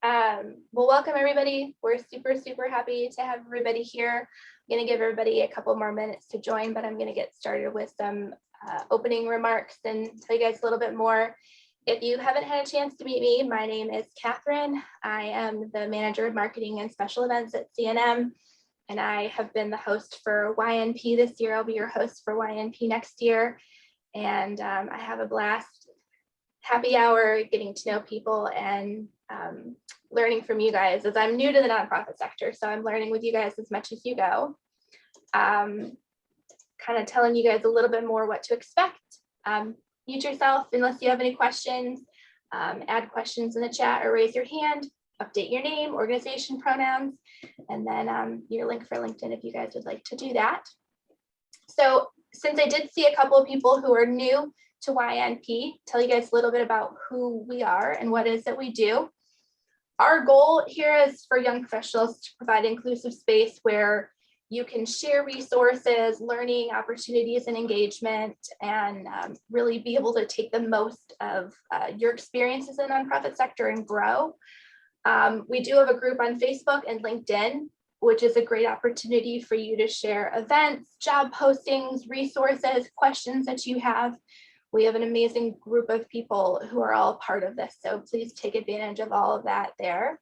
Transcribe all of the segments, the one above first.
Well, welcome everybody. We're super happy to have everybody here. I'm going to give everybody a couple more minutes to join, but I'm going to get started with some opening remarks and tell you guys a little bit more. If you haven't had a chance to meet me, my name is Catherine. I am the manager of marketing and special events at CNM, and I have been the host for YNP this year. I'll be your host for YNP next year, and I have a blast. Happy hour, getting to know people and learning from you guys, as I'm new to the nonprofit sector, so I'm learning with you guys as much as you go. Kind of telling you guys a little bit more what to expect. Mute yourself unless you have any questions. Add questions in the chat or raise your hand. Update your name, organization pronouns, and then your link for LinkedIn if you guys would like to do that. So since I did see a couple of people who are new to YNP, tell you guys a little bit about who we are and what it is that we do. Our goal here is for young professionals to provide inclusive space where you can share resources, learning opportunities, and engagement, and really be able to take the most of your experiences in the nonprofit sector and grow. We do have a group on Facebook and LinkedIn, which is a great opportunity for you to share events, job postings, resources, questions that you have. We have an amazing group of people who are all part of this, so please take advantage of all of that there.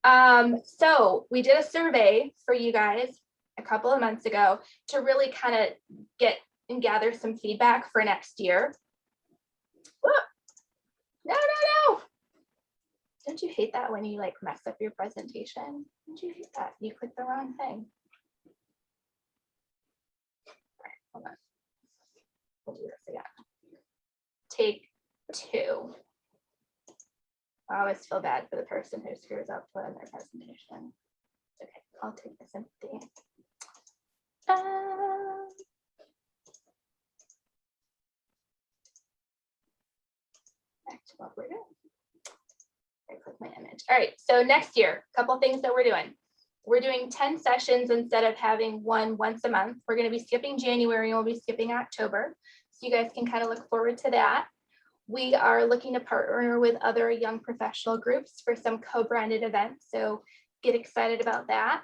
So we did a survey for you guys a couple of months ago to really kind of get and gather some feedback for next year. Whoa. No. Don't you hate that when you like mess up your presentation? Don't you hate that? You clicked the wrong thing. All right, hold on. We'll do this again. Take two. I always feel bad for the person who screws up on their presentation. Okay, I'll take this empty. Back to what we're doing. I click my image. All right, so next year, a couple things that we're doing. We're doing 10 sessions instead of having one once a month. We're going to be skipping January and we'll be skipping October. So you guys can kind of look forward to that. We are looking to partner with other young professional groups for some co-branded events. So get excited about that.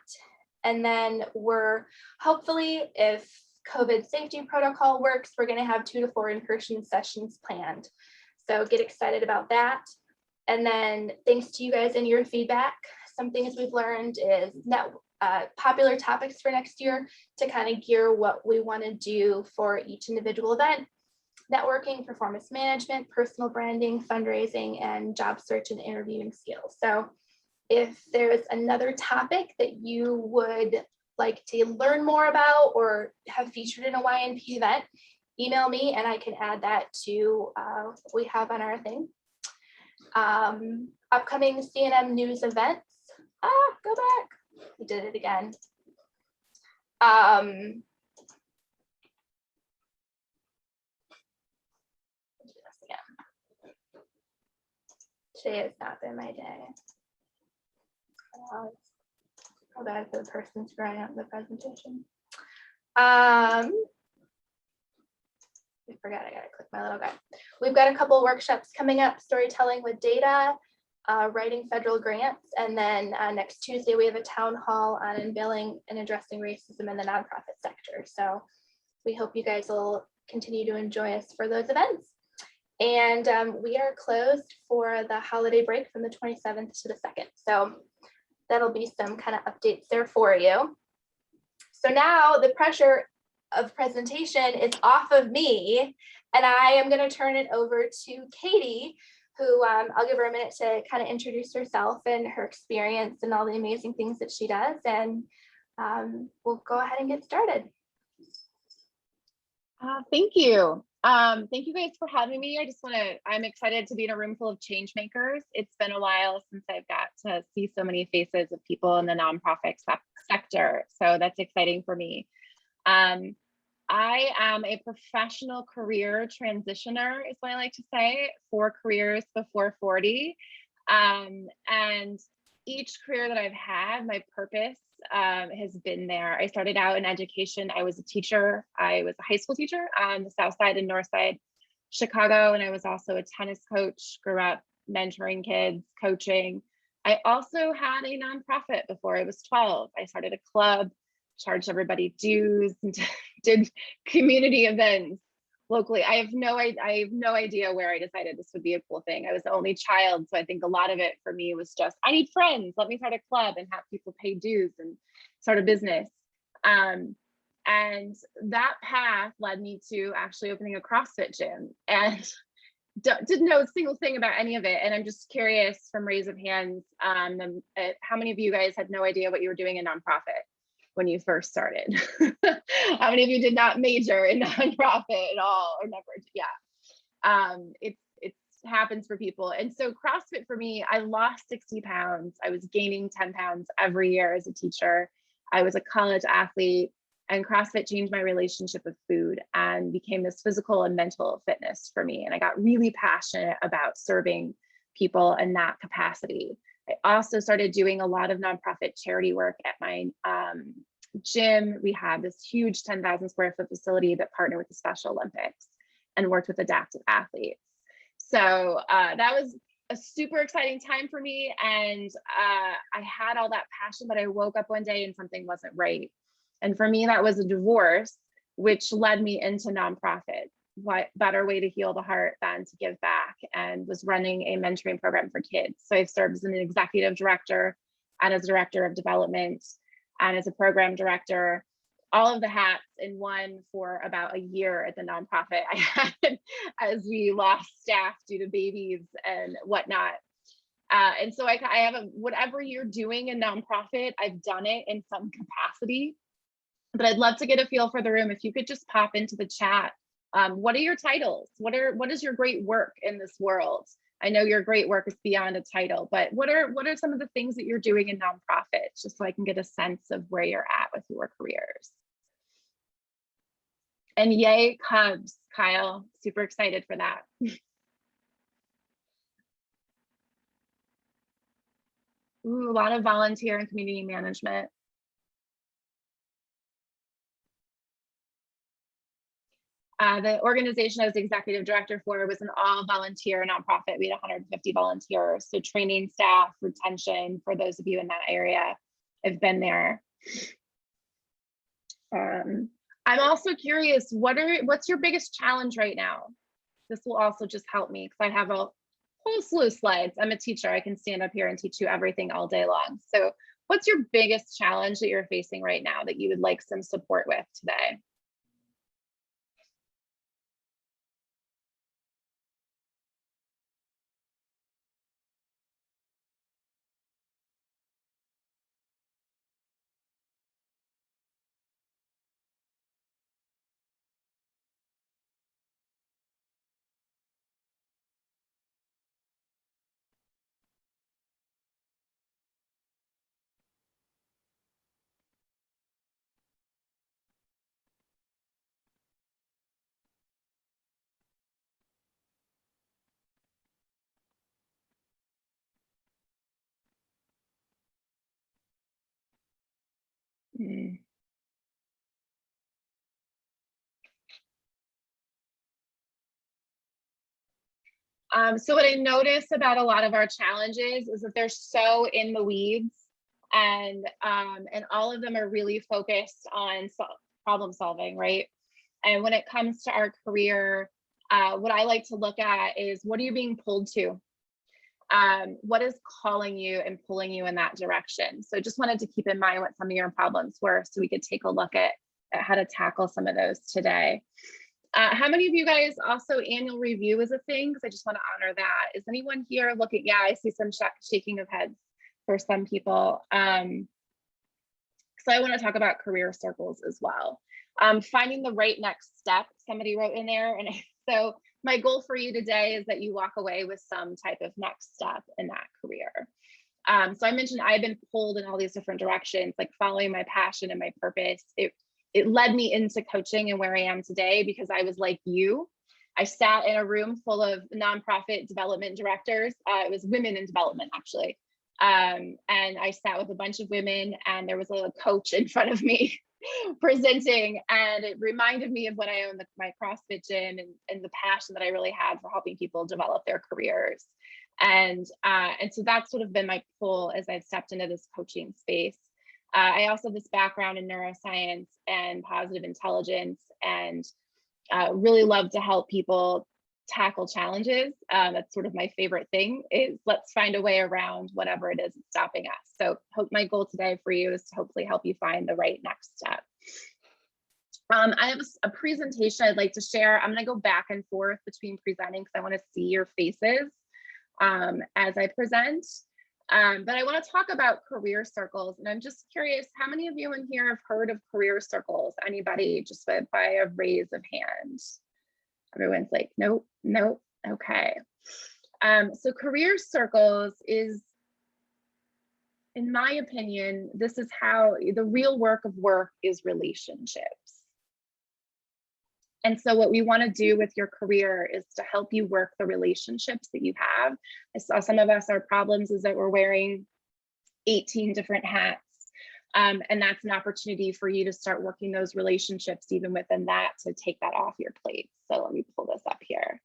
And then we're hopefully, if COVID safety protocol works, we're going to have 2 to 4 in-person sessions planned. So get excited about that. And then thanks to you guys and your feedback, some things we've learned is popular topics for next year to kind of gear what we want to do for each individual event: networking, performance management, personal branding, fundraising, and job search and interviewing skills. So if there's another topic that you would like to learn more about or have featured in a YNP event, email me and I can add that to what we have on our thing. Upcoming CNM news events. Go back. We did it again. Today has not been my day. How bad for the person screwing up the presentation. I forgot I gotta click my little guy. We've got a couple workshops coming up: storytelling with data, writing federal grants, and then next Tuesday we have a town hall on unveiling and addressing racism in the nonprofit sector. So we hope you guys will continue to enjoy us for those events. And we are closed for the holiday break from the 27th to the 2nd. So that'll be some kind of updates there for you. So now the pressure of presentation is off of me, and I am going to turn it over to Katie, who I'll give her a minute to kind of introduce herself and her experience and all the amazing things that she does, and we'll go ahead and get started. Thank you. Thank you guys for having me. I'm excited to be in a room full of change makers. It's been a while since I've got to see so many faces of people in the nonprofit sector. So that's exciting for me. I am a professional career transitioner, is what I like to say, 4 careers before 40. And each career that I've had, my purpose has been there. I started out in education. I was a teacher. I was a high school teacher on the South Side and North Side Chicago. And I was also a tennis coach, grew up mentoring kids, coaching. I also had a nonprofit before I was 12. I started a club, charged everybody dues, and did community events locally. I have no idea where I decided this would be a cool thing. I was the only child, so I think a lot of it for me was just, I need friends. Let me start a club and have people pay dues and start a business. And that path led me to actually opening a CrossFit gym, and didn't know a single thing about any of it. And I'm just curious, from raise of hands, how many of you guys had no idea what you were doing in nonprofit when you first started? How many of you did not major in nonprofit at all, or never? Yeah, it happens for people. And so CrossFit for me, I lost 60 pounds. I was gaining 10 pounds every year as a teacher. I was a college athlete, and CrossFit changed my relationship with food and became this physical and mental fitness for me. And I got really passionate about serving people in that capacity. I also started doing a lot of nonprofit charity work at my gym. We had this huge 10,000 square foot facility that partnered with the Special Olympics and worked with adaptive athletes. So that was a super exciting time for me. And I had all that passion, but I woke up one day and something wasn't right. And for me, that was a divorce, which led me into nonprofit. What better way to heal the heart than to give back? And was running a mentoring program for kids. So I've served as an executive director and as a director of development and as a program director, all of the hats in one for about a year at the nonprofit I had as we lost staff due to babies and whatnot. And so I have whatever you're doing in nonprofit, I've done it in some capacity. But I'd love to get a feel for the room. If you could just pop into the chat, what are your titles? What is your great work in this world? I know your great work is beyond a title, but what are some of the things that you're doing in nonprofits, just so I can get a sense of where you're at with your careers? And yay, Cubs, Kyle, super excited for that. Ooh, a lot of volunteer and community management. The organization I was the executive director for was an all volunteer nonprofit. We had 150 volunteers. So training staff, retention, for those of you in that area, have been there. I'm also curious, what's your biggest challenge right now? This will also just help me because I have a whole slew of slides. I'm a teacher. I can stand up here and teach you everything all day long. So what's your biggest challenge that you're facing right now that you would like some support with today? So what I notice about a lot of our challenges is that they're so in the weeds, and all of them are really focused on problem solving, right? And when it comes to our career, what I like to look at is, what are you being pulled to? What is calling you and pulling you in that direction? So just wanted to keep in mind what some of your problems were, so we could take a look at how to tackle some of those today. How many of you guys also annual review is a thing? Because I just want to honor that. Is anyone here looking? Yeah, I see some shaking of heads for some people. So I want to talk about career circles as well. Finding the right next step, somebody wrote in there. And so my goal for you today is that you walk away with some type of next step in that career. So I mentioned I've been pulled in all these different directions, like following my passion and my purpose. It led me into coaching and where I am today, because I was like you. I sat in a room full of nonprofit development directors. It was women in development, actually. And I sat with a bunch of women, and there was a coach in front of me presenting, and it reminded me of when I owned my CrossFit gym and the passion that I really had for helping people develop their careers. And so that's sort of been my pull as I've stepped into this coaching space. I also have this background in neuroscience and positive intelligence, and really love to help people tackle challenges. That's sort of my favorite thing, is let's find a way around whatever it is that's stopping us. So my goal today for you is to hopefully help you find the right next step. I have a presentation I'd like to share. I'm going to go back and forth between presenting because I want to see your faces as I present. But I want to talk about career circles, and I'm just curious, how many of you in here have heard of career circles? Anybody, just by a raise of hands? Everyone's like, nope, nope. Okay. So career circles is, in my opinion, this is how the real work of work is relationships. And so what we want to do with your career is to help you work the relationships that you have. I saw some of us, our problems is that we're wearing 18 different hats. And that's an opportunity for you to start working those relationships even within that, to take that off your plate. So let me pull this up here.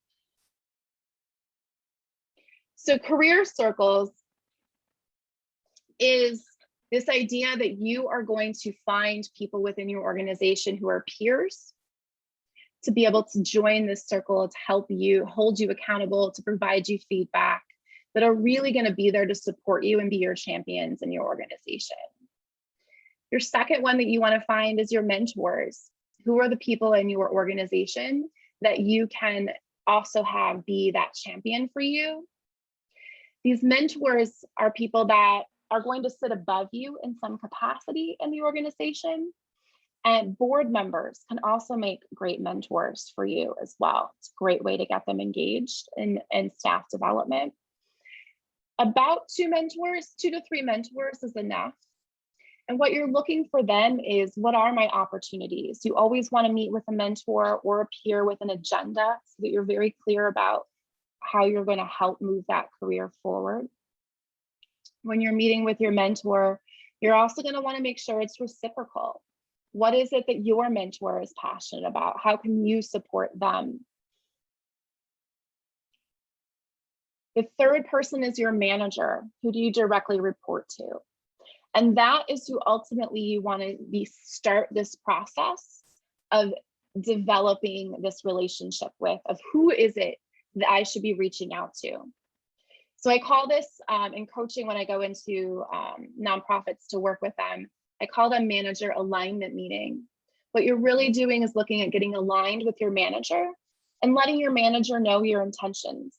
So career circles is this idea that you are going to find people within your organization who are peers, to be able to join this circle, to help you, hold you accountable, to provide you feedback, that are really going to be there to support you and be your champions in your organization. Your second one that you want to find is your mentors. Who are the people in your organization that you can also have be that champion for you? These mentors are people that are going to sit above you in some capacity in the organization. And board members can also make great mentors for you as well. It's a great way to get them engaged in staff development. About 2 to 3 mentors is enough. And what you're looking for then is, what are my opportunities? You always want to meet with a mentor or a peer with an agenda so that you're very clear about how you're going to help move that career forward. When you're meeting with your mentor, you're also going to want to make sure it's reciprocal. What is it that your mentor is passionate about? How can you support them? The third person is your manager. Who do you directly report to? And that is who ultimately you want to start this process of developing this relationship with, of who is it that I should be reaching out to. So I call this in coaching, when I go into nonprofits to work with them, I call them manager alignment meeting. What you're really doing is looking at getting aligned with your manager and letting your manager know your intentions.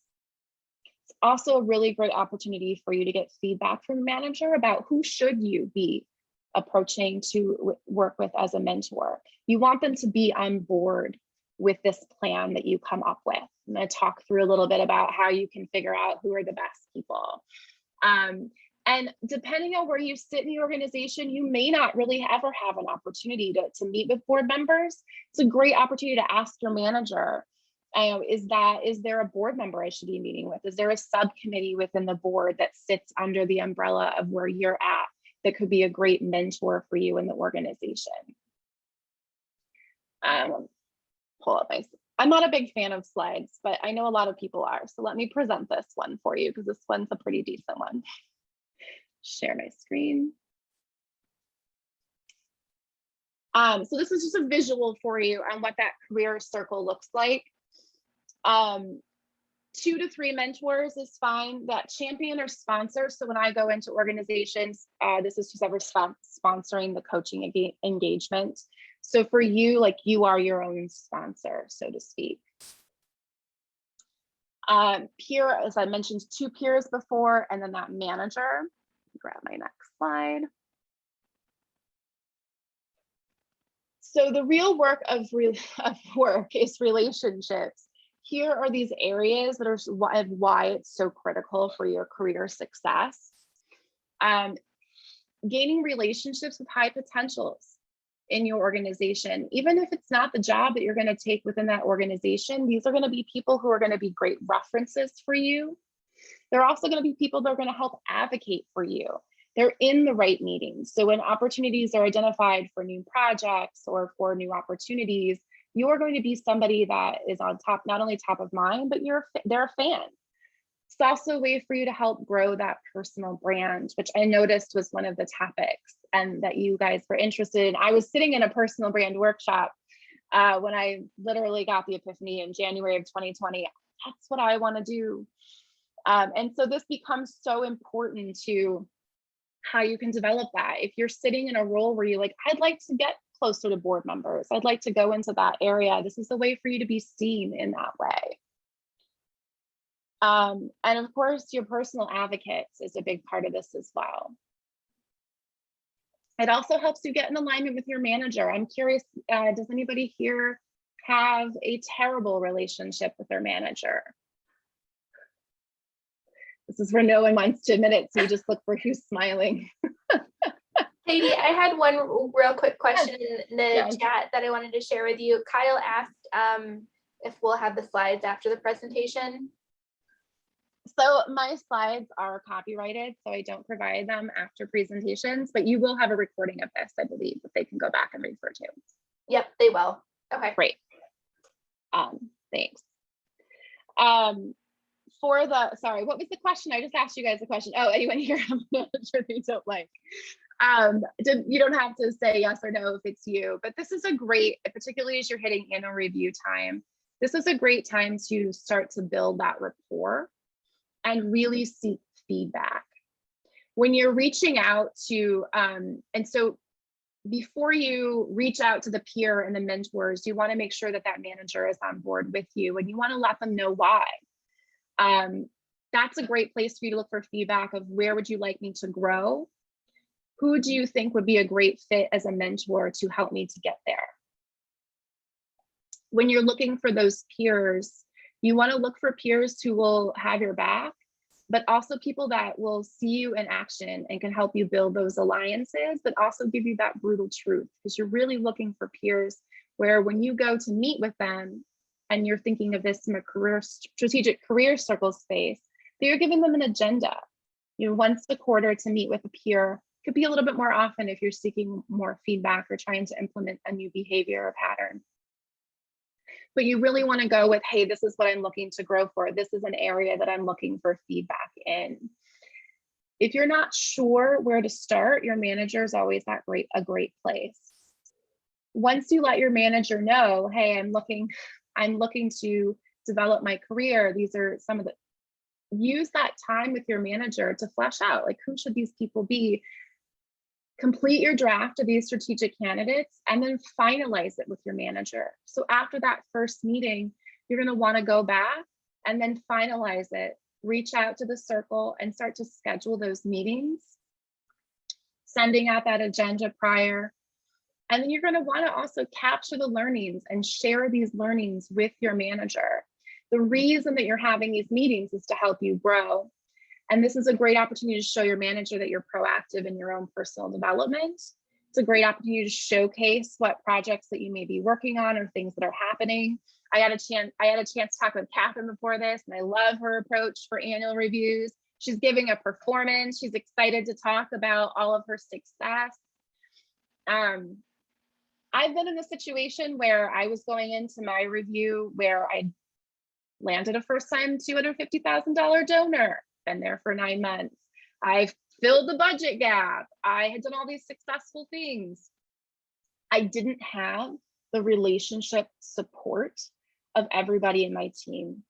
It's also a really great opportunity for you to get feedback from a manager about who should you be approaching to work with as a mentor. You want them to be on board with this plan that you come up with. I'm going to talk through a little bit about how you can figure out who are the best people. And depending on where you sit in the organization, you may not really ever have an opportunity to meet with board members. It's a great opportunity to ask your manager, is there a board member I should be meeting with? Is there a subcommittee within the board that sits under the umbrella of where you're at that could be a great mentor for you in the organization? Pull up I'm not a big fan of slides, but I know a lot of people are. So let me present this one for you, because this one's a pretty decent one. Share my screen. So this is just a visual for you on what that career circle looks like. 2 to 3 mentors is fine. That champion or sponsor. So when I go into organizations, this is who's ever sponsoring the coaching engagement. So for you, like, you are your own sponsor, so to speak. Peer, as I mentioned, 2 peers before, and then that manager. Grab my next slide. So the real work of work is relationships. Here are these areas that are why it's so critical for your career success. Gaining relationships with high potentials in your organization. Even if it's not the job that you're going to take within that organization, these are going to be people who are going to be great references for you. They're also going to be people that are going to help advocate for you. They're in the right meetings. So when opportunities are identified for new projects or for new opportunities, you are going to be somebody that is on top, not only top of mind, but they're a fan. It's also a way for you to help grow that personal brand, which I noticed was one of the topics and that you guys were interested in. I was sitting in a personal brand workshop when I literally got the epiphany in January of 2020. That's what I want to do. And so this becomes so important to how you can develop that. If you're sitting in a role where you're like, I'd like to get closer to board members, I'd like to go into that area, this is a way for you to be seen in that way. And of course, your personal advocates is a big part of this as well. It also helps you get in alignment with your manager. I'm curious, does anybody here have a terrible relationship with their manager? This is where no one wants to admit it, so you just look for who's smiling. Katie, I had one real quick question in the chat that I wanted to share with you. Kyle asked if we'll have the slides after the presentation. So my slides are copyrighted, so I don't provide them after presentations, but you will have a recording of this, I believe, that they can go back and refer to. Yep, they will. Okay. Great. Thanks. For the, sorry, what was the question? I just asked you guys a question. Oh, anyone here have a manager they don't like? You don't have to say yes or no if it's you, but this is a great, particularly as you're hitting annual review time, this is a great time to start to build that rapport and really seek feedback. When you're reaching out to, and so before you reach out to the peer and the mentors, you want to make sure that that manager is on board with you, and you want to let them know why. That's a great place for you to look for feedback of where would you like me to grow? Who do you think would be a great fit as a mentor to help me to get there? When you're looking for those peers, you want to look for peers who will have your back, but also people that will see you in action and can help you build those alliances, but also give you that brutal truth, because you're really looking for peers where when you go to meet with them, and you're thinking of this from a strategic career circle space, that you're giving them an agenda. You know, once a quarter to meet with a peer, could be a little bit more often if you're seeking more feedback or trying to implement a new behavior or pattern. But you really want to go with, hey, this is what I'm looking to grow for. This is an area that I'm looking for feedback in. If you're not sure where to start, your manager is always a great place. Once you let your manager know, hey, I'm looking to develop my career, these are some of the, use that time with your manager to flesh out, like, who should these people be? Complete your draft of these strategic candidates and then finalize it with your manager. So after that first meeting, you're going to want to go back and then finalize it, reach out to the circle and start to schedule those meetings, sending out that agenda prior. And then you're going to want to also capture the learnings and share these learnings with your manager. The reason that you're having these meetings is to help you grow. And this is a great opportunity to show your manager that you're proactive in your own personal development. It's a great opportunity to showcase what projects that you may be working on or things that are happening. I had a chance to talk with Catherine before this, and I love her approach for annual reviews. She's giving a performance. She's excited to talk about all of her success. I've been in a situation where I was going into my review where I landed a first-time $250,000 donor, been there for 9 months. I've filled the budget gap. I had done all these successful things. I didn't have the relationship support of everybody in my team.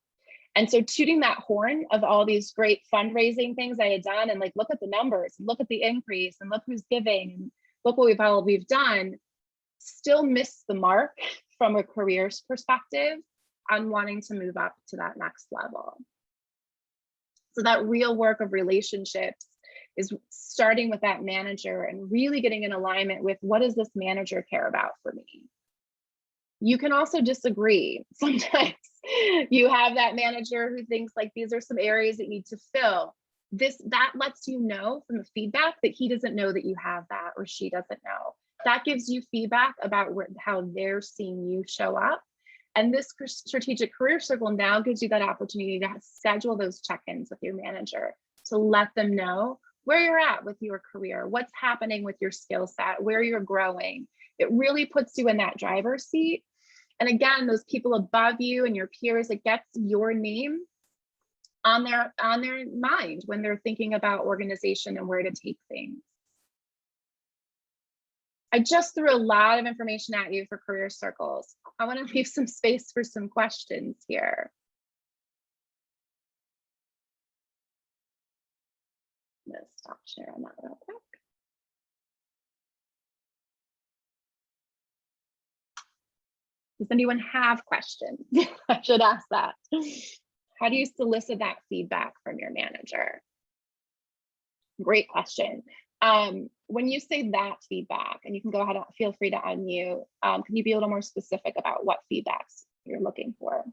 And so tooting that horn of all these great fundraising things I had done, and like, look at the numbers, look at the increase, and look who's giving, and look what we've done, still missed the mark from a careers perspective on wanting to move up to that next level. So that real work of relationships is starting with that manager and really getting in alignment with, what does this manager care about for me? You can also disagree. Sometimes you have that manager who thinks like, these are some areas that need to fill. That lets you know from the feedback that he doesn't know that you have that, or she doesn't know. That gives you feedback about how they're seeing you show up. And this strategic career circle now gives you that opportunity to schedule those check-ins with your manager, to let them know where you're at with your career, what's happening with your skill set, where you're growing. It really puts you in that driver's seat. And again, those people above you and your peers, it gets your name on their mind when they're thinking about organization and where to take things. I just threw a lot of information at you for career circles. I want to leave some space for some questions here. I'm going to stop sharing that real quick. Does anyone have questions? I should ask that. How do you solicit that feedback from your manager? Great question. When you say that feedback, and you can go ahead and feel free to unmute, can you be a little more specific about what feedbacks you're looking for?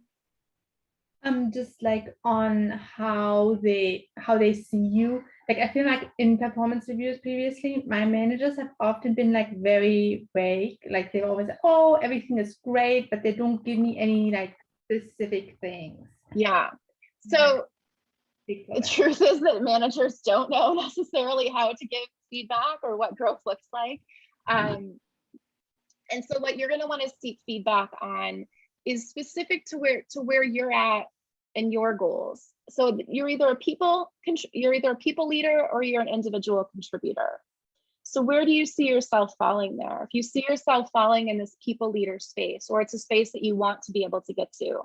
Just like on how they see you. Like I feel like in performance reviews previously, my managers have often been like very vague. Like they always, oh, everything is great, but they don't give me any like specific things. Yeah. So the truth is that managers don't know necessarily how to give feedback or what growth looks like. And so what you're going to want to seek feedback on is specific to where you're at and your goals. So you're either a people leader or you're an individual contributor. So where do you see yourself falling there? If you see yourself falling in this people leader space, or it's a space that you want to be able to get to,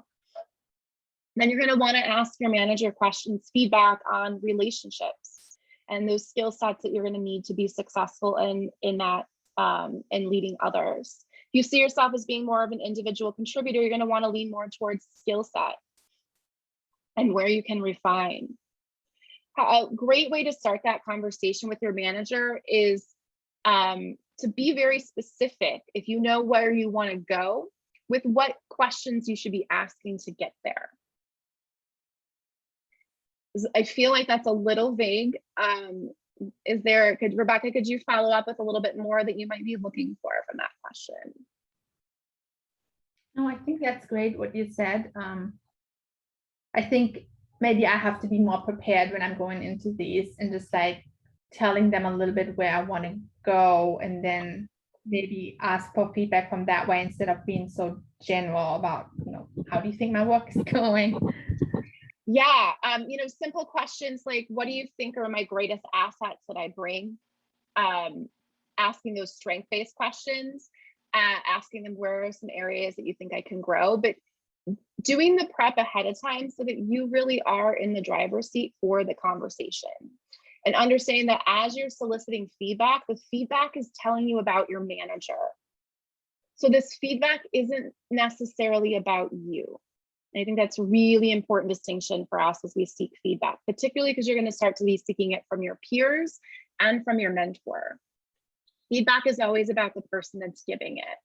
then you're going to want to ask your manager questions, feedback on relationships and those skill sets that you're going to need to be successful in that and leading others. If you see yourself as being more of an individual contributor, you're going to want to lean more towards skill set and where you can refine. A great way to start that conversation with your manager is to be very specific. If you know where you want to go, with what questions you should be asking to get there. I feel like that's a little vague. Rebecca, could you follow up with a little bit more that you might be looking for from that question? No, I think that's great what you said. I think maybe I have to be more prepared when I'm going into these and just like telling them a little bit where I want to go, and then maybe ask for feedback from that way instead of being so general about, how do you think my work is going? Yeah, simple questions like, what do you think are my greatest assets that I bring? Asking those strength-based questions, asking them where are some areas that you think I can grow, but doing the prep ahead of time so that you really are in the driver's seat for the conversation. And understanding that as you're soliciting feedback, the feedback is telling you about your manager. So this feedback isn't necessarily about you. I think that's a really important distinction for us as we seek feedback, particularly because you're going to start to be seeking it from your peers and from your mentor. Feedback is always about the person that's giving it.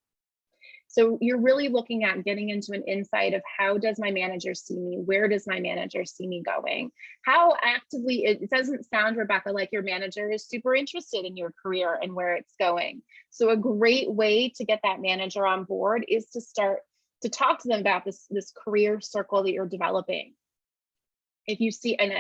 So you're really looking at getting into an insight of how does my manager see me? Where does my manager see me going? How actively, it doesn't sound, Rebecca, like your manager is super interested in your career and where it's going. So a great way to get that manager on board is to start to talk to them about this career circle that you're developing. If you see, and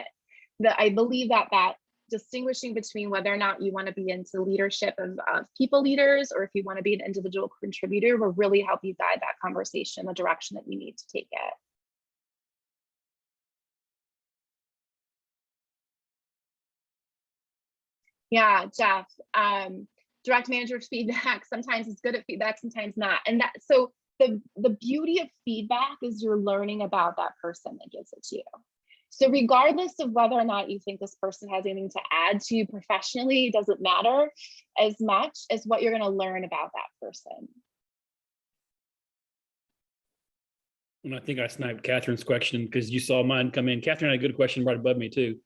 I believe that distinguishing between whether or not you want to be into leadership of people leaders, or if you want to be an individual contributor, will really help you guide that conversation the direction that you need to take it. Yeah, Jeff, direct manager feedback, sometimes it's good at feedback, sometimes not. And so the beauty of feedback is you're learning about that person that gives it to you. So regardless of whether or not you think this person has anything to add to you professionally, it doesn't matter as much as what you're going to learn about that person. And I think I sniped Catherine's question because you saw mine come in. Catherine had a good question right above me too.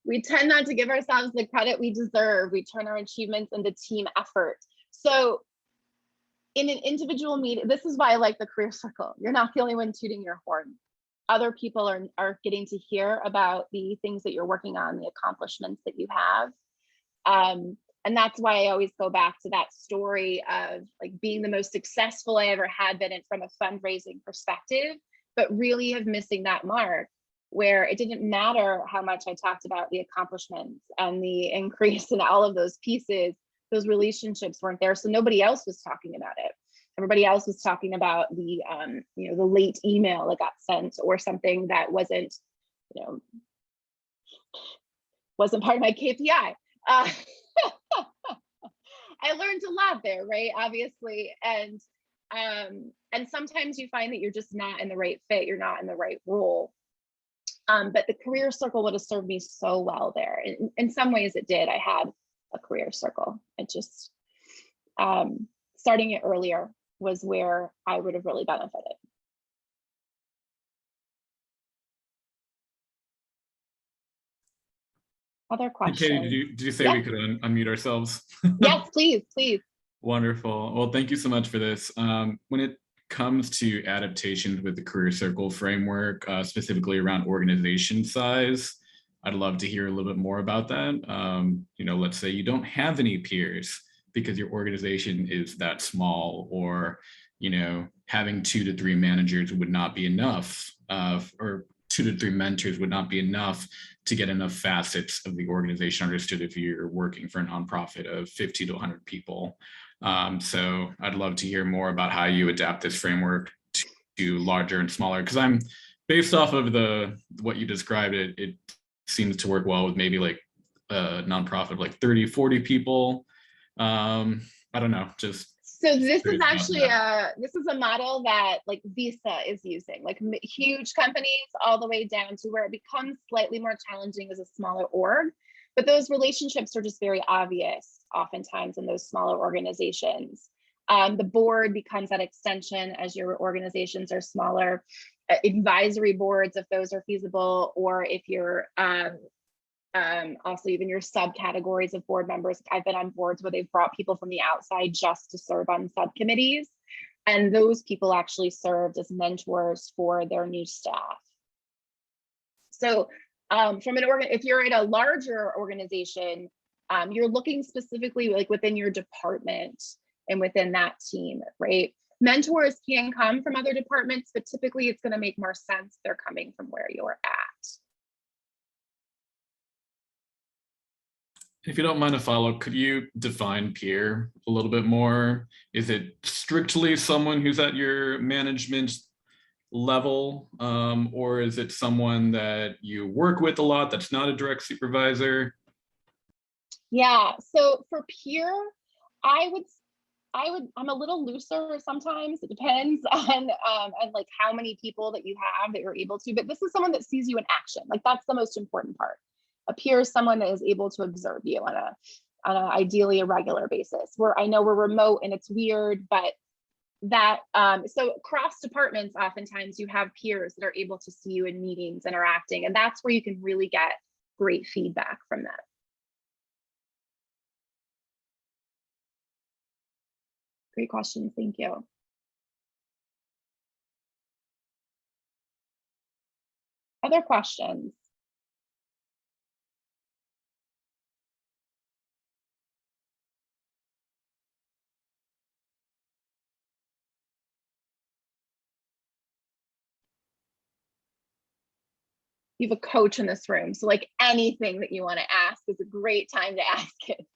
We tend not to give ourselves the credit we deserve. We turn our achievements into team effort. So in an individual meeting, this is why I like the career circle. You're not the only one tooting your horn. Other people are getting to hear about the things that you're working on, the accomplishments that you have. And that's why I always go back to that story of like being the most successful I ever had been from a fundraising perspective, but really have missing that mark where it didn't matter how much I talked about the accomplishments and the increase in all of those pieces. those relationships weren't there. So nobody else was talking about it. Everybody else was talking about the, you know, the late email that got sent, or something that wasn't, you know, wasn't part of my KPI. I learned a lot there, right? Obviously. And sometimes you find that you're just not in the right fit. You're not in the right role. But the career circle would have served me so well there. In some ways it did. I had a career circle. It just, starting it earlier was where I would have really benefited. Other questions? Katie, did you say Yeah. we could unmute ourselves? Yes, please, please. Wonderful. Well, thank you so much for this. When it comes to adaptations with the career circle framework, specifically around organization size, I'd love to hear a little bit more about that. You know, let's say you don't have any peers because your organization is that small, or, you know, having 2 to 3 managers would not be enough, or 2 to 3 mentors would not be enough to get enough facets of the organization understood if you're working for a nonprofit of 50 to 100 people. So I'd love to hear more about how you adapt this framework to larger and smaller, because I'm based off of what you described, it seems to work well with maybe like a nonprofit of like 30, 40 people. I don't know, just. So this is actually this is a model that like Visa is using, like huge companies all the way down to where it becomes slightly more challenging as a smaller org. But those relationships are just very obvious oftentimes in those smaller organizations. The board becomes that extension as your organizations are smaller. Advisory boards, if those are feasible, or if you're also even your subcategories of board members. I've been on boards where they've brought people from the outside just to serve on subcommittees. And those people actually served as mentors for their new staff. So from if you're in a larger organization, you're looking specifically like within your department and within that team, right? Mentors can come from other departments, but typically it's going to make more sense if they're coming from where you're at. If you don't mind a follow-up, could you define peer a little bit more? Is it strictly someone who's at your management level, or is it someone that you work with a lot that's not a direct supervisor? Yeah, so for peer, I'm a little looser sometimes. It depends on like how many people that you have that you're able to, but this is someone that sees you in action. Like that's the most important part. A peer is someone that is able to observe you on a ideally a regular basis. Where I know we're remote and it's weird, but that so across departments, oftentimes you have peers that are able to see you in meetings, interacting, and that's where you can really get great feedback from them. Great question, thank you. Other questions? You have a coach in this room, so like anything that you want to ask is a great time to ask it.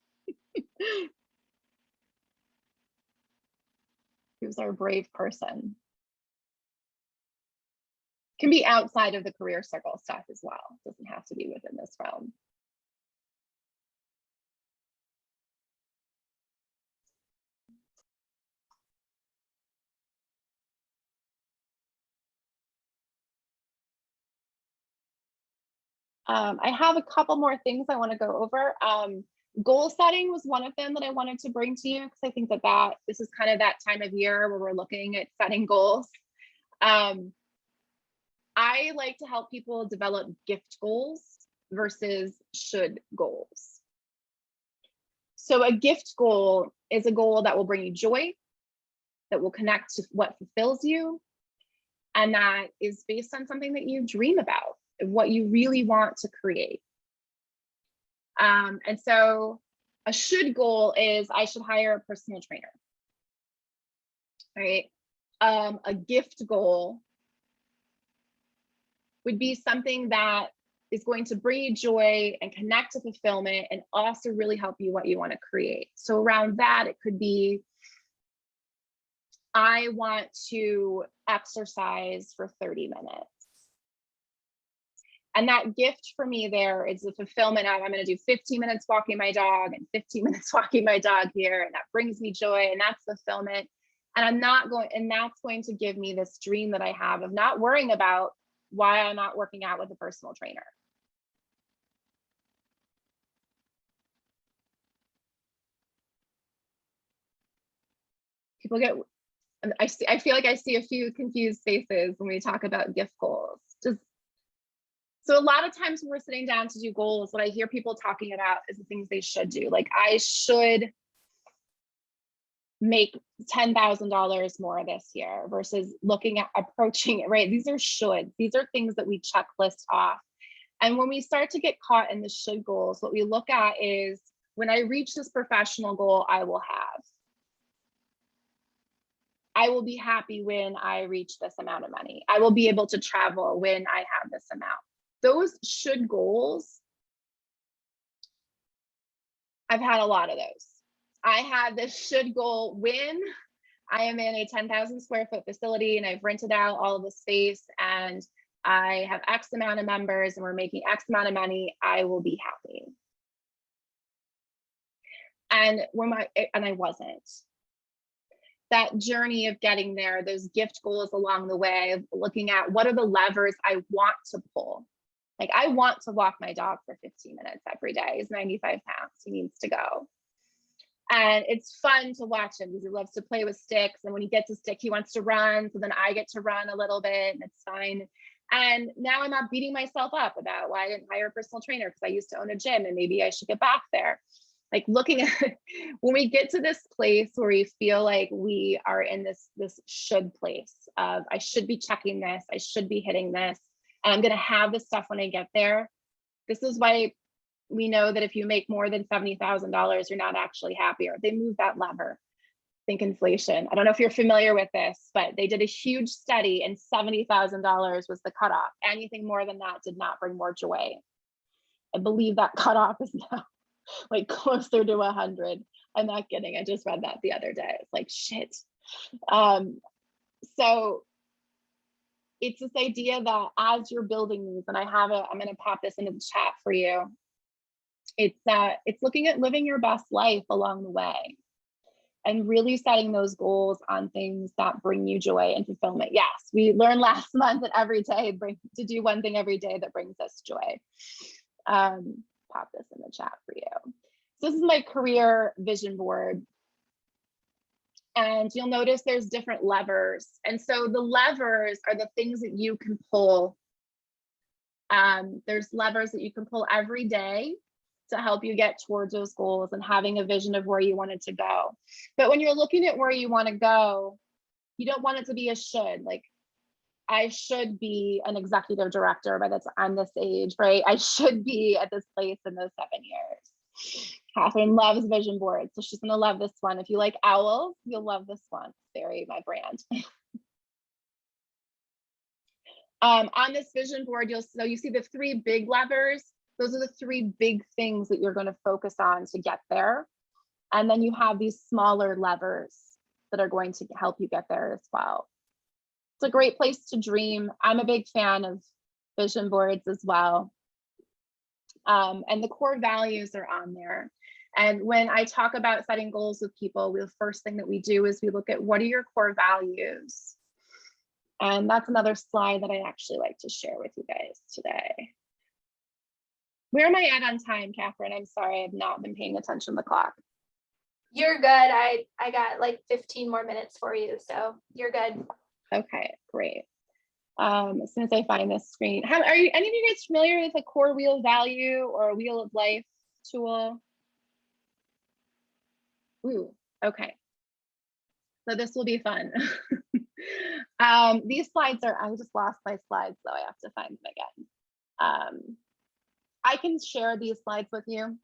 Who's our brave person? Can be outside of the career circle stuff as well. Doesn't have to be within this realm. I have a couple more things I want to go over. Goal setting was one of them that I wanted to bring to you because I think that this is kind of that time of year where we're looking at setting goals. I like to help people develop gift goals versus should goals. So a gift goal is a goal that will bring you joy, that will connect to what fulfills you, and that is based on something that you dream about, what you really want to create. And so a should goal is I should hire a personal trainer, right? A gift goal would be something that is going to bring you joy and connect to fulfillment and also really help you what you want to create. So around that, it could be, I want to exercise for 30 minutes. And that gift for me there is the fulfillment of, I'm going to do 15 minutes walking my dog and 15 minutes walking my dog here. And that brings me joy, and that's fulfillment. And I'm not going, and that's going to give me this dream that I have of not worrying about why I'm not working out with a personal trainer. People get, I feel like I see a few confused faces when we talk about gift goals. So a lot of times when we're sitting down to do goals, what I hear people talking about is the things they should do. Like, I should make $10,000 more this year versus looking at approaching it, right? These are shoulds. These are things that we checklist off. And when we start to get caught in the should goals, what we look at is, when I reach this professional goal, I will be happy when I reach this amount of money. I will be able to travel when I have this amount. Those should goals, I've had a lot of those. I had this should goal when I am in a 10,000 square foot facility and I've rented out all of the space and I have X amount of members and we're making X amount of money, I will be happy. And I wasn't. That journey of getting there, those gift goals along the way of looking at what are the levers I want to pull. Like, I want to walk my dog for 15 minutes every day. He's 95 pounds, he needs to go. And it's fun to watch him because he loves to play with sticks. And when he gets a stick, he wants to run. So then I get to run a little bit and it's fine. And now I'm not beating myself up about why I didn't hire a personal trainer because I used to own a gym and maybe I should get back there. Like, looking at when we get to this place where we feel like we are in this should place of, I should be checking this, I should be hitting this, and I'm going to have this stuff when I get there. This is why we know that if you make more than $70,000, you're not actually happier. They move that lever. Think inflation. I don't know if you're familiar with this, but they did a huge study and $70,000 was the cutoff. Anything more than that did not bring more joy. I believe that cutoff is now like closer to 100. I'm not kidding. I just read that the other day. It's like, shit. So it's this idea that as you're building these, and I'm going to pop this into the chat for you. It's looking at living your best life along the way and really setting those goals on things that bring you joy and fulfillment. Yes, we learned last month that every day to do one thing every day that brings us joy. Pop this in the chat for you. So this is my career vision board. And you'll notice there's different levers. And so the levers are the things that you can pull. There's levers that you can pull every day to help you get towards those goals and having a vision of where you want it to go. But when you're looking at where you want to go, you don't want it to be a should. Like, I should be an executive director by the time I'm this age, right? I should be at this place in those 7 years. Catherine loves vision boards, so she's gonna love this one. If you like owls, you'll love this one. It's very my brand. On this vision board, you see the 3 big levers. Those are the 3 big things that you're going to focus on to get there. And then you have these smaller levers that are going to help you get there as well. It's a great place to dream. I'm a big fan of vision boards as well. And the core values are on there. And when I talk about setting goals with people, the first thing that we do is we look at what are your core values. And that's another slide that I actually like to share with you guys today. Where am I at on time, Catherine? I'm sorry, I've not been paying attention to the clock. You're good. I got like 15 more minutes for you, so you're good. Okay, great. As soon as I find this screen, are any of you guys familiar with a core wheel value or a wheel of life tool? Ooh, okay. So this will be fun. These slides I just lost my slides, so I have to find them again. I can share these slides with you.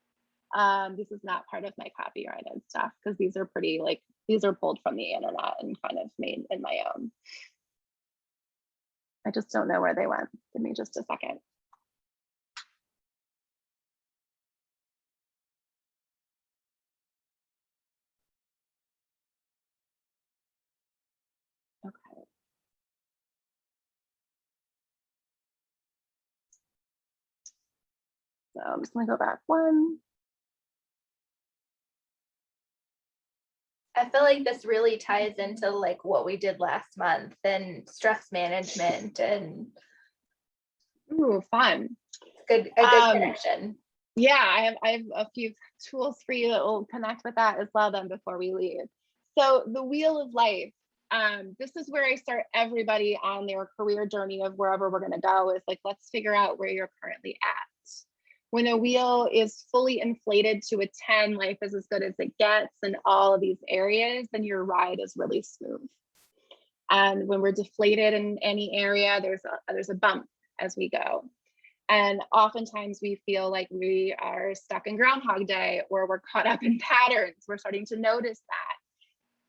This is not part of my copyrighted stuff because these are pretty, like, these are pulled from the internet and kind of made in my own. I just don't know where they went. Give me just a second. So I'm just gonna go back one. I feel like this really ties into like what we did last month and stress management and Ooh, fun. a good connection. Yeah, I have a few tools for you that will connect with that as well then before we leave. So the wheel of life. This is where I start everybody on their career journey of wherever we're going to go, is like, let's figure out where you're currently at. When a wheel is fully inflated to a 10, life is as good as it gets in all of these areas, then your ride is really smooth. And when we're deflated in any area, there's a bump as we go. And oftentimes we feel like we are stuck in Groundhog Day, or we're caught up in patterns. We're starting to notice that.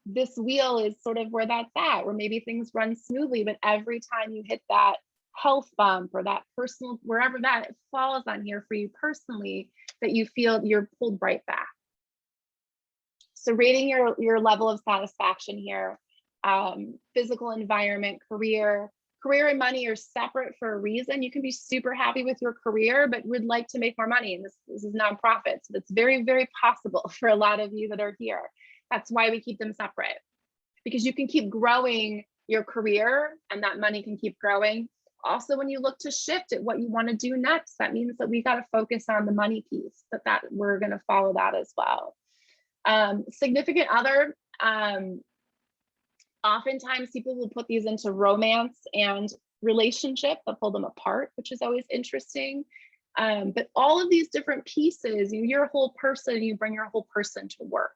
This wheel is sort of where that's at, where maybe things run smoothly, but every time you hit that health bump or that personal, wherever that falls on here for you personally, that you feel you're pulled right back. So rating your level of satisfaction here, physical environment, career and money are separate for a reason. You can be super happy with your career, but would like to make more money. And this is nonprofit. So that's very, very possible for a lot of you that are here. That's why we keep them separate, because you can keep growing your career and that money can keep growing. Also, when you look to shift at what you want to do next, that means that we got to focus on the money piece, that we're going to follow that as well. Significant other, oftentimes people will put these into romance and relationship, but pull them apart, which is always interesting. But all of these different pieces, you're a whole person, you bring your whole person to work.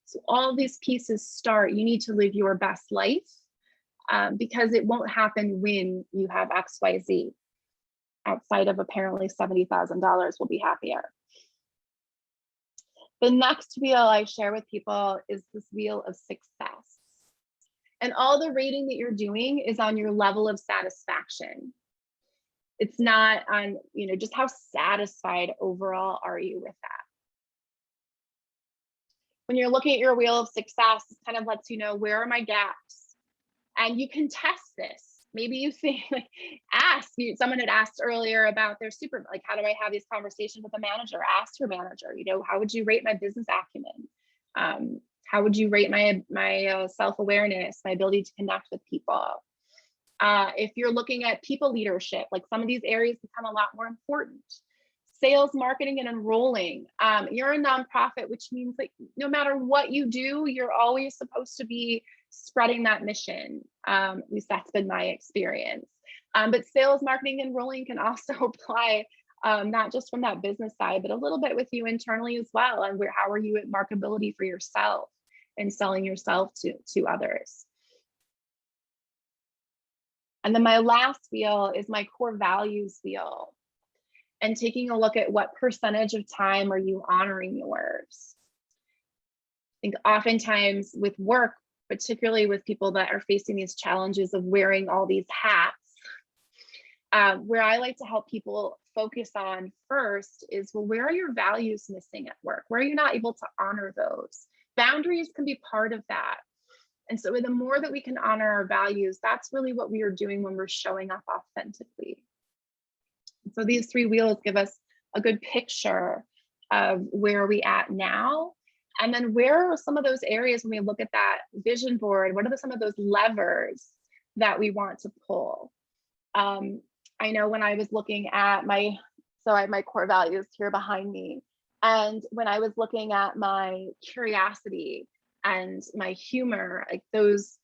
So all these pieces start, you need to live your best life, because it won't happen when you have X, Y, Z. Outside of apparently $70,000, we'll be happier. The next wheel I share with people is this wheel of success. And all the rating that you're doing is on your level of satisfaction. It's not on, just how satisfied overall are you with that. When you're looking at your wheel of success, it kind of lets you know, where are my gaps? And you can test this. Maybe you think, someone had asked earlier about their how do I have these conversations with a manager? Ask your manager, how would you rate my business acumen? How would you rate my self-awareness, my ability to connect with people? If you're looking at people leadership, like some of these areas become a lot more important. Sales, marketing, and enrolling. You're a nonprofit, which means that no matter what you do, you're always supposed to be spreading that mission. At least that's been my experience. But sales, marketing, and enrolling can also apply not just from that business side, but a little bit with you internally as well. And how are you at marketability for yourself and selling yourself to others? And then my last wheel is my core values wheel, and taking a look at what percentage of time are you honoring yours. I think oftentimes with work, particularly with people that are facing these challenges of wearing all these hats, where I like to help people focus on first is, well, where are your values missing at work? Where are you not able to honor those? Boundaries can be part of that. And so the more that we can honor our values, that's really what we are doing when we're showing up authentically. So these three wheels give us a good picture of where are we at now, and then where are some of those areas when we look at that vision board, what are some of those levers that we want to pull? I know when I was looking at I have my core values here behind me, and when I was looking at my curiosity and my humor, like those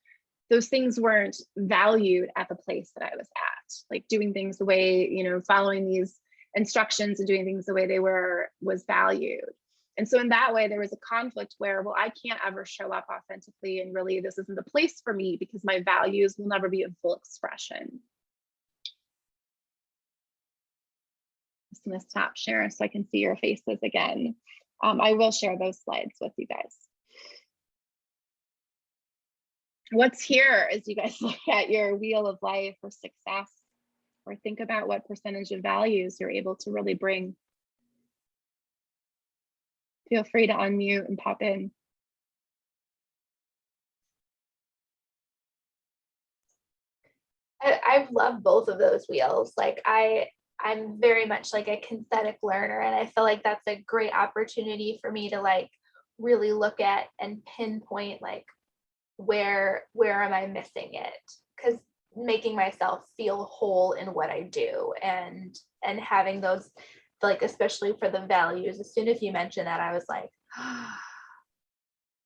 things weren't valued at the place that I was at, like doing things the way, following these instructions and doing things the way they was valued. And so in that way, there was a conflict where, well, I can't ever show up authentically, and really this isn't the place for me because my values will never be in full expression. Just gonna stop sharing so I can see your faces again. I will share those slides with you guys. What's here as you guys look at your wheel of life or success, or think about what percentage of values you're able to really bring. Feel free to unmute and pop in. I've loved both of those wheels. Like I I'm very much like a kinesthetic learner, and I feel like that's a great opportunity for me to like really look at and pinpoint like where am I missing it? Because making myself feel whole in what I do, and having those, like especially for the values, as soon as you mentioned that, I was like,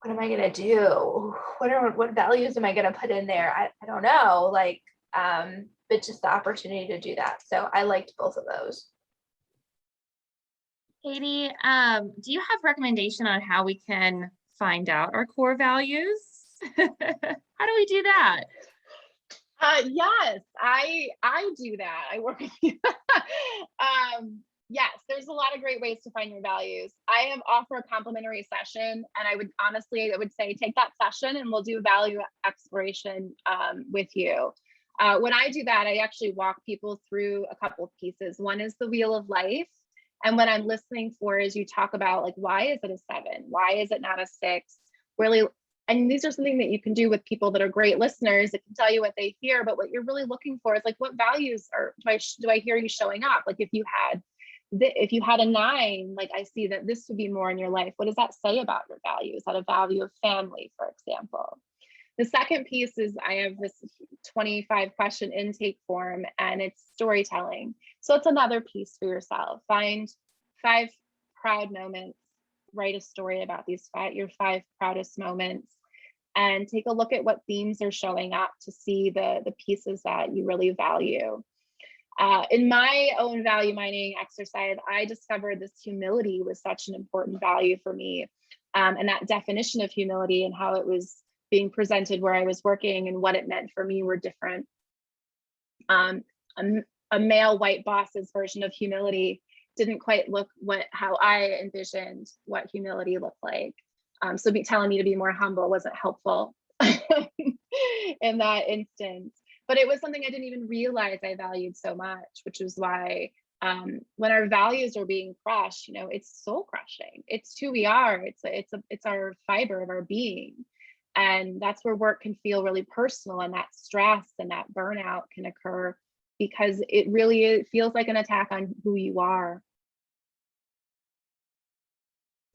what am I gonna do? What values am I gonna put in there? I don't know, like, but just the opportunity to do that. So I liked both of those. Katie, do you have recommendation on how we can find out our core values? How do we do that? Yes, I do that. I work with you. Yes, there's a lot of great ways to find your values. I offer a complimentary session, and I would say take that session and we'll do value exploration with you. When I do that, I actually walk people through a couple of pieces. One is the wheel of life. And what I'm listening for is you talk about like, why is it a 7? Why is it not a 6? Really, and these are something that you can do with people that are great listeners that can tell you what they hear, but what you're really looking for is like, what values do I hear you showing up? Like if you had a 9, like I see that this would be more in your life. What does that say about your values? Is that a value of family, for example? The second piece is I have this 25 question intake form, and it's storytelling. So it's another piece for yourself. Find 5 proud moments, write a story about your 5 proudest moments, and take a look at what themes are showing up to see the pieces that you really value. In my own value mining exercise, I discovered this humility was such an important value for me. And that definition of humility and how it was being presented where I was working and what it meant for me were different. A male white boss's version of humility didn't quite look how I envisioned what humility looked like. So telling me to be more humble wasn't helpful in that instance. But it was something I didn't even realize I valued so much, which is why when our values are being crushed, it's soul crushing. It's who we are. It's our fiber of our being. And that's where work can feel really personal, and that stress and that burnout can occur because it feels like an attack on who you are.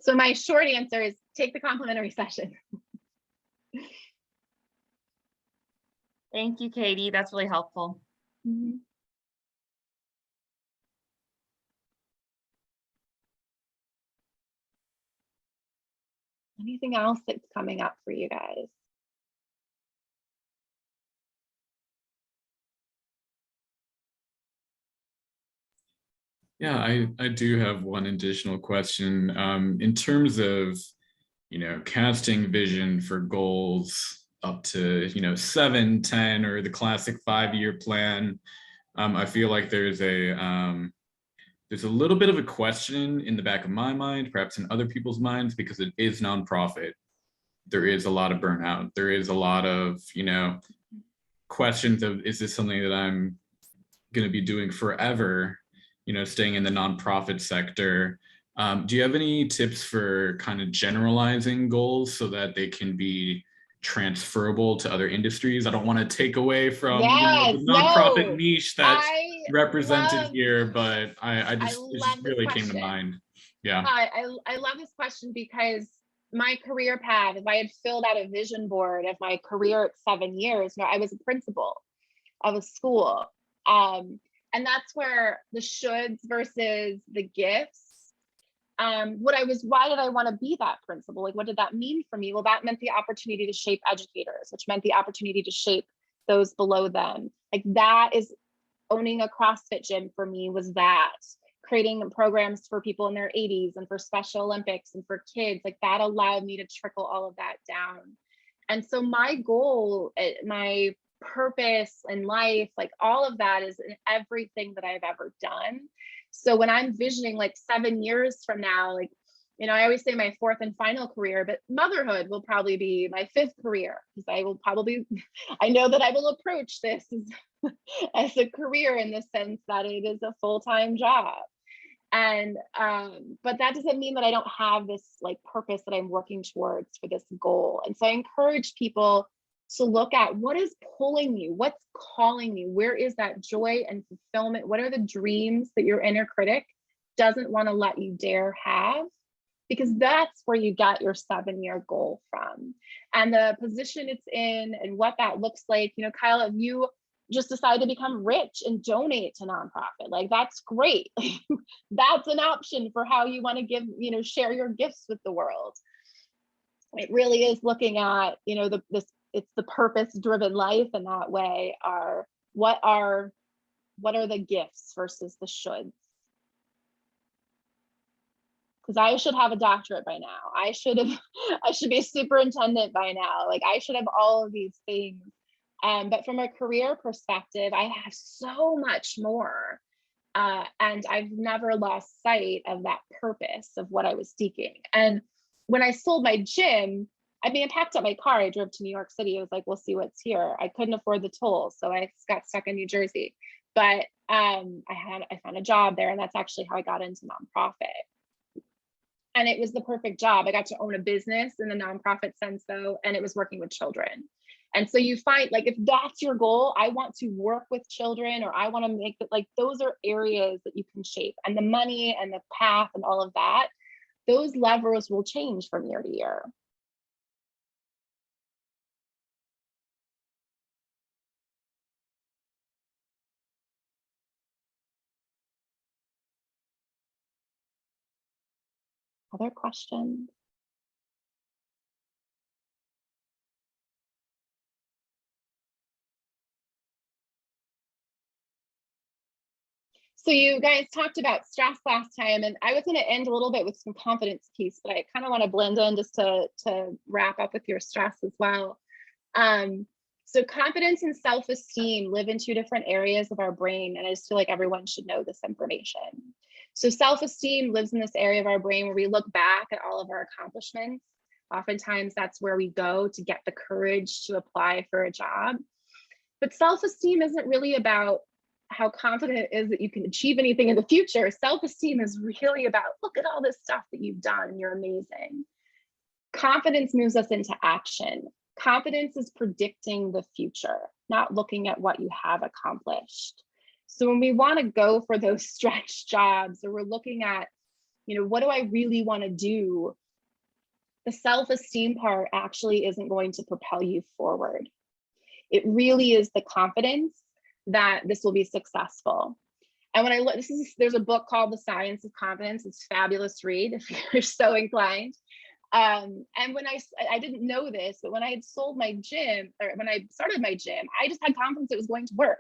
So my short answer is take the complimentary session. Thank you, Katie. That's really helpful. Mm-hmm. Anything else that's coming up for you guys? Yeah, I do have one additional question. In terms of, casting vision for goals up to, 7, 10, or the classic 5-year plan, I feel like there's a little bit of a question in the back of my mind, perhaps in other people's minds, because it is nonprofit. There is a lot of burnout. There is a lot of, questions of, is this something that I'm going to be doing forever? Staying in the nonprofit sector. Do you have any tips for kind of generalizing goals so that they can be transferable to other industries? I don't want to take away from the nonprofit niche that's represented here, but it just really came to mind. Yeah. I love this question because my career path, if I had filled out a vision board of my career at 7 years, I was a principal of a school. And that's where the shoulds versus the gifts. Why did I want to be that principal? Like, what did that mean for me? Well, that meant the opportunity to shape educators, which meant the opportunity to shape those below them. Like that is owning a CrossFit gym for me, was that creating programs for people in their 80s and for Special Olympics and for kids. Like that allowed me to trickle all of that down. And so my goal, my purpose in life, like all of that is in everything that I've ever done. So when I'm visioning like 7 years from now, like, I always say my 4th and final career, but motherhood will probably be my 5th career, because I know that I will approach this as a career in the sense that it is a full-time job. And, but that doesn't mean that I don't have this like purpose that I'm working towards for this goal. And so I encourage people to look at what is pulling me, what's calling me, where is that joy and fulfillment, what are the dreams that your inner critic doesn't want to let you dare have, because that's where you get your 7-year goal from, and the position it's in and what that looks like. You know, Kyle, if you just decide to become rich and donate to nonprofit, like that's great. That's an option for how you want to give, you know, share your gifts with the world. It really is looking at, you know, it's the purpose-driven life in that way. What are the gifts versus the shoulds? Because I should have a doctorate by now. I should be a superintendent by now. Like I should have all of these things. But from a career perspective, I have so much more. And I've never lost sight of that purpose of what I was seeking. And when I sold my gym, I mean, I packed up my car, I drove to New York City. I was like, we'll see what's here. I couldn't afford the toll, so I got stuck in New Jersey. But I found a job there, and that's actually how I got into nonprofit. And it was the perfect job. I got to own a business in the nonprofit sense though, and it was working with children. And so you find, like, if that's your goal, I want to work with children, or I want to make it, like, those are areas that you can shape, and the money and the path and all of that, those levers will change from year to year. Other questions? So you guys talked about stress last time, and I was going to end a little bit with some confidence piece, but I kind of want to blend in just to wrap up with your stress as well. So confidence and self-esteem live in 2 different areas of our brain, and I just feel like everyone should know this information. So self-esteem lives in this area of our brain where we look back at all of our accomplishments. Oftentimes that's where we go to get the courage to apply for a job. But self-esteem isn't really about how confident it is that you can achieve anything in the future. Self-esteem is really about, look at all this stuff that you've done, you're amazing. Confidence moves us into action. Confidence is predicting the future, not looking at what you have accomplished. So when we want to go for those stretch jobs, or we're looking at, you know, what do I really want to do? The self-esteem part actually isn't going to propel you forward. It really is the confidence that this will be successful. And when I look, there's a book called The Science of Confidence. It's a fabulous read if you're so inclined. And when I didn't know this, but when I had sold my gym, or when I started my gym, I just had confidence it was going to work.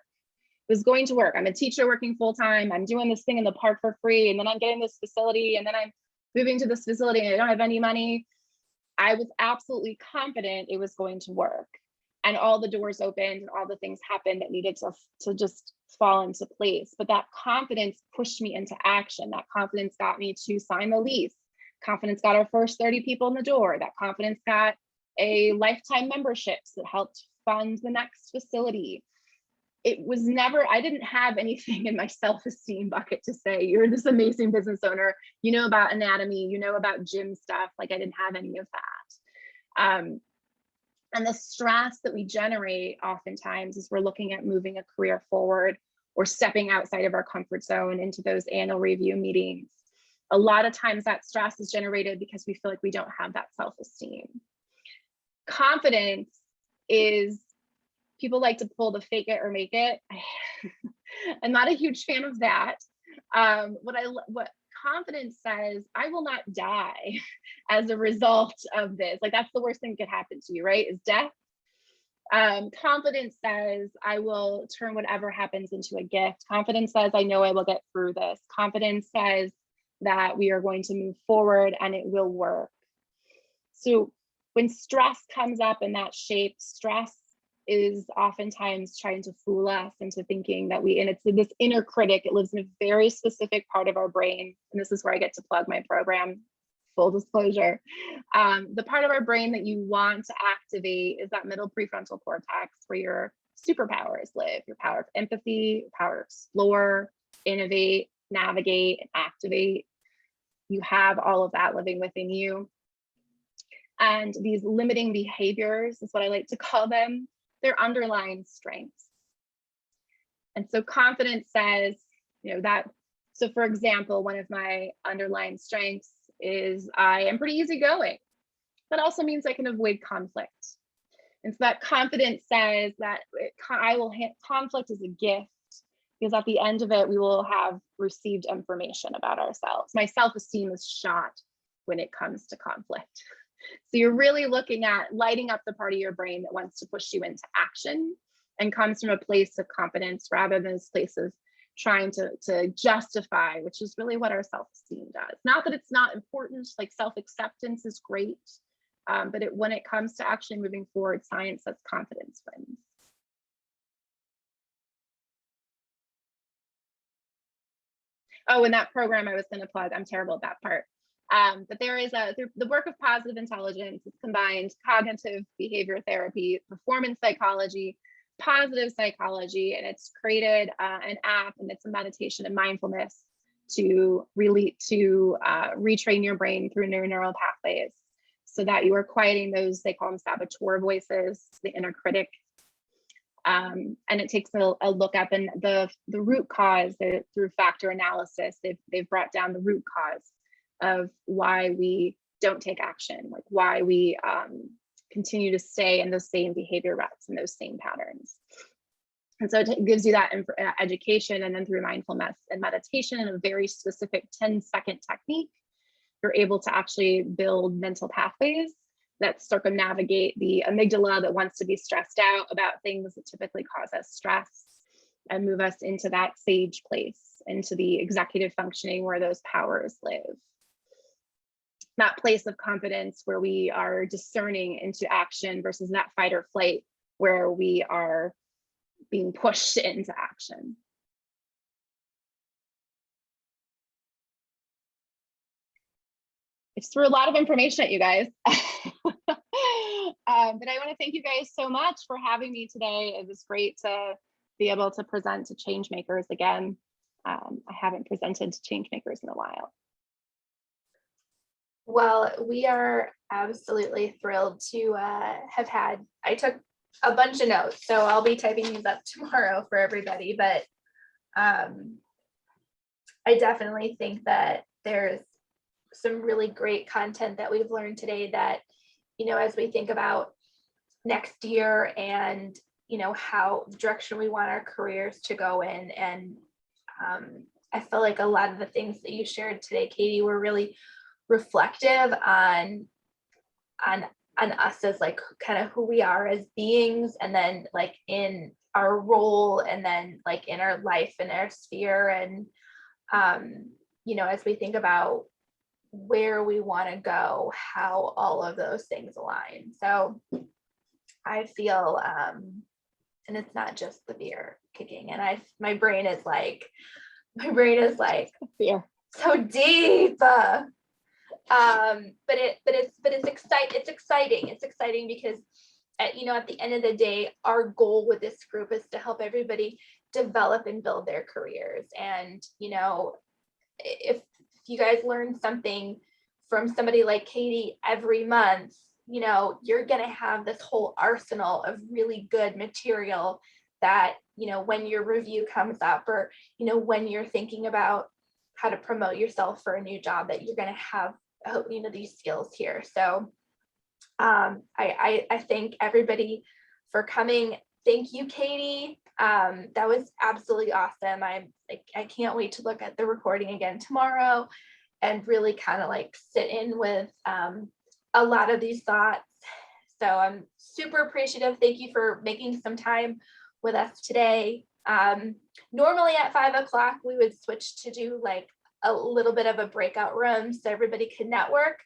It was going to work. I'm a teacher working full-time. I'm doing this thing in the park for free. And then I'm getting this facility, and then I'm moving to this facility and I don't have any money. I was absolutely confident it was going to work. And all the doors opened and all the things happened that needed to just fall into place. But that confidence pushed me into action. That confidence got me to sign the lease. Confidence got our first 30 people in the door. That confidence got a lifetime memberships that helped fund the next facility. It was never, I didn't have anything in my self-esteem bucket to say, you're this amazing business owner, you know about anatomy, you know about gym stuff. Like, I didn't have any of that. And the stress that we generate oftentimes is we're looking at moving a career forward or stepping outside of our comfort zone into those annual review meetings. A lot of times that stress is generated because we feel like we don't have that self-esteem. Confidence is, people like to pull the fake it or make it. I'm not a huge fan of that. What confidence says, I will not die as a result of this. Like, that's the worst thing that could happen to you, right? Is death. Confidence says, I will turn whatever happens into a gift. Confidence says, I know I will get through this. Confidence says that we are going to move forward and it will work. So when stress comes up in that shape, stress is oftentimes trying to fool us into thinking that and it's this inner critic. It lives in a very specific part of our brain. And this is where I get to plug my program, full disclosure. The part of our brain that you want to activate is that middle prefrontal cortex, where your superpowers live, your power of empathy, your power to explore, innovate, navigate, and activate. You have all of that living within you. And these limiting behaviors is what I like to call them. They're underlying strengths. And so confidence says, that, so for example, one of my underlying strengths is I am pretty easygoing. That also means I can avoid conflict. And so that confidence says that conflict is a gift, because at the end of it, we will have received information about ourselves. My self-esteem is shot when it comes to conflict. So you're really looking at lighting up the part of your brain that wants to push you into action and comes from a place of confidence rather than this place of trying to justify, which is really what our self-esteem does. Not that it's not important, like self-acceptance is great, but when it comes to actually moving forward, science says confidence wins. Oh, and that program I was going to plug, I'm terrible at that part. But there is the work of positive intelligence. It's combined cognitive behavior therapy, performance psychology, positive psychology, and it's created an app, and it's a meditation and mindfulness to retrain your brain through neural pathways so that you are quieting those, they call them saboteur voices, the inner critic. And it takes a look up and the root cause through factor analysis. They've brought down the root cause of why we don't take action, like why we continue to stay in those same behavior ruts and those same patterns. And so it gives you that education, and then through mindfulness and meditation and a very specific 10-second technique, you're able to actually build mental pathways that circumnavigate the amygdala that wants to be stressed out about things that typically cause us stress, and move us into that sage place, into the executive functioning where those powers live. That place of confidence where we are discerning into action versus that fight or flight where we are being pushed into action. I just threw a lot of information at you guys. But I want to thank you guys so much for having me today. It was great to be able to present to change makers again. I haven't presented to change makers in a while. Well, we are absolutely thrilled to have had, I took a bunch of notes, so I'll be typing these up tomorrow for everybody, but I definitely think that there's some really great content that we've learned today that, as we think about next year and, how the direction we want our careers to go in. And I feel like a lot of the things that you shared today, Katie, were really reflective on us as like kind of who we are as beings, and then like in our role, and then like in our life and our sphere, and as we think about where we want to go, how all of those things align. So I feel and it's not just the beer kicking, and my brain is like Beer. so deep. But it's exciting because at the end of the day, our goal with this group is to help everybody develop and build their careers. And if you guys learn something from somebody like Katie every month, you're gonna have this whole arsenal of really good material that when your review comes up, or when you're thinking about how to promote yourself for a new job, that you're gonna have these skills here. So I thank everybody for coming. Thank you, Katie. That was absolutely awesome. I can't wait to look at the recording again tomorrow and really kind of like sit in with a lot of these thoughts. So I'm super appreciative. Thank you for making some time with us today. Normally at 5 o'clock, we would switch to do like a little bit of a breakout room so everybody could network,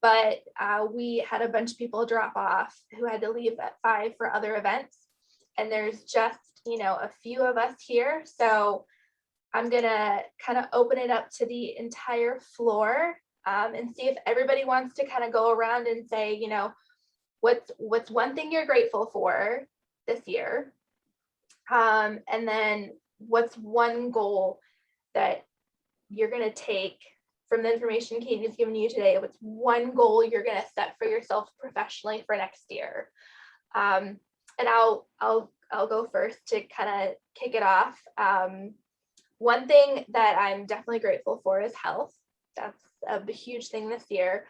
but we had a bunch of people drop off who had to leave at 5 for other events, and there's just a few of us here. So I'm gonna kind of open it up to the entire floor and see if everybody wants to kind of go around and say, what's one thing you're grateful for this year, and then what's one goal that you're going to take from the information Katie's given you today, what's one goal you're going to set for yourself professionally for next year? And I'll go first to kind of kick it off. One thing that I'm definitely grateful for is health. That's a huge thing this year.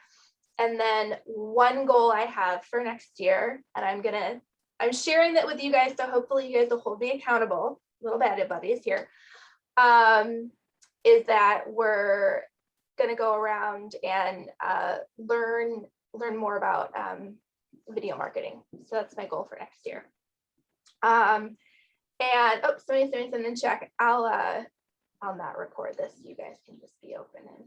And then one goal I have for next year, and I'm sharing that with you guys, so hopefully you guys will hold me accountable, little baddie buddies here, is that we're gonna go around and learn more about video marketing. So that's my goal for next year. And somebody's doing something in check. I'll not record this. You guys can just be open and